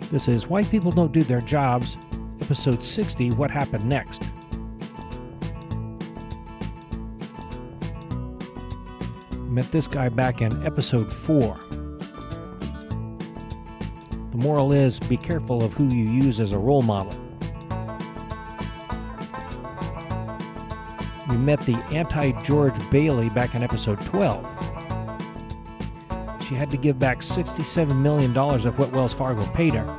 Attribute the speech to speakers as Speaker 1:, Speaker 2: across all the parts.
Speaker 1: This is Why People Don't Do Their Jobs, Episode 60, What Happened Next? Met this guy back in Episode 4. The moral is, be careful of who you use as a role model. We met the anti-George Bailey back in Episode 12. She had to give back $67 million of what Wells Fargo paid her.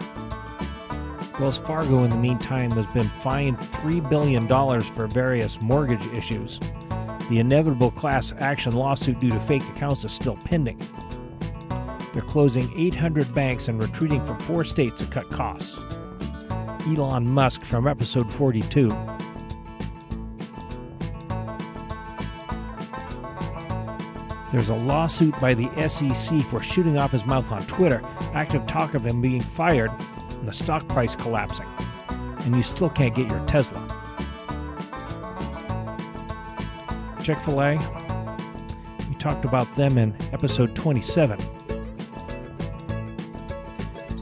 Speaker 1: Wells Fargo, in the meantime, has been fined $3 billion for various mortgage issues. The inevitable class action lawsuit due to fake accounts is still pending. They're closing 800 banks and retreating from 4 states to cut costs. Elon Musk from Episode 42. There's a lawsuit by the SEC for shooting off his mouth on Twitter, active talk of him being fired, and the stock price collapsing. And you still can't get your Tesla. ChickfilA, we talked about them in Episode 27.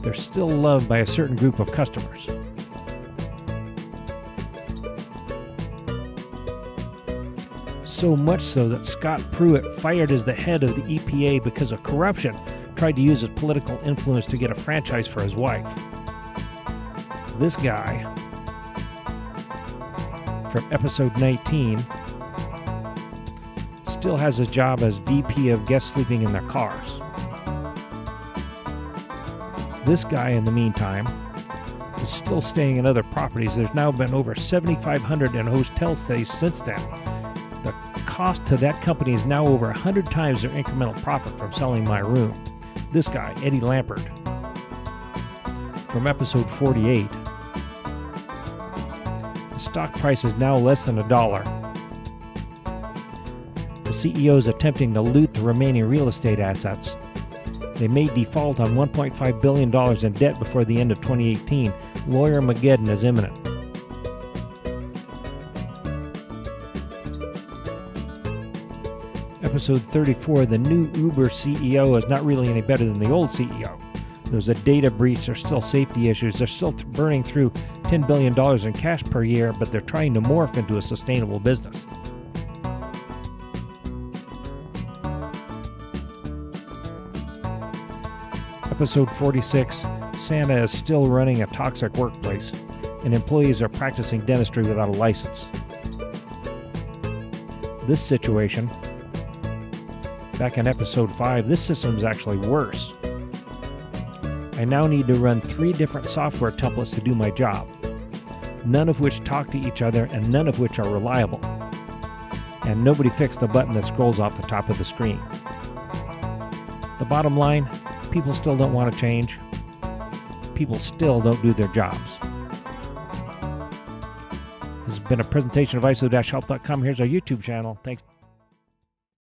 Speaker 1: They're still loved by a certain group of customers. So much so that Scott Pruitt, fired as the head of the EPA because of corruption, tried to use his political influence to get a franchise for his wife. This guy, from Episode 19, still has his job as VP of guests sleeping in their cars. This guy, in the meantime, is still staying in other properties. There's now been over 7,500 in hotel stays since then. The cost to that company is now over 100 times their incremental profit from selling my room. This guy, Eddie Lampert, from Episode 48. The stock price is now less than $1. The CEO is attempting to loot the remaining real estate assets. They may default on $1.5 billion in debt before the end of 2018. Lawyer Mageddon is imminent. Episode 34, the new Uber CEO is not really any better than the old CEO. There's a data breach, there's still safety issues, they're still burning through $10 billion in cash per year, but they're trying to morph into a sustainable business. Episode 46, Santa is still running a toxic workplace, and employees are practicing dentistry without a license. This situation, back in Episode 5, this system is actually worse. I now need to run 3 different software templates to do my job, none of which talk to each other and none of which are reliable. And nobody fixed the button that scrolls off the top of the screen. The bottom line, people still don't want to change. People still don't do their jobs. This has been a presentation of ISO-help.com. Here's our YouTube channel. Thanks.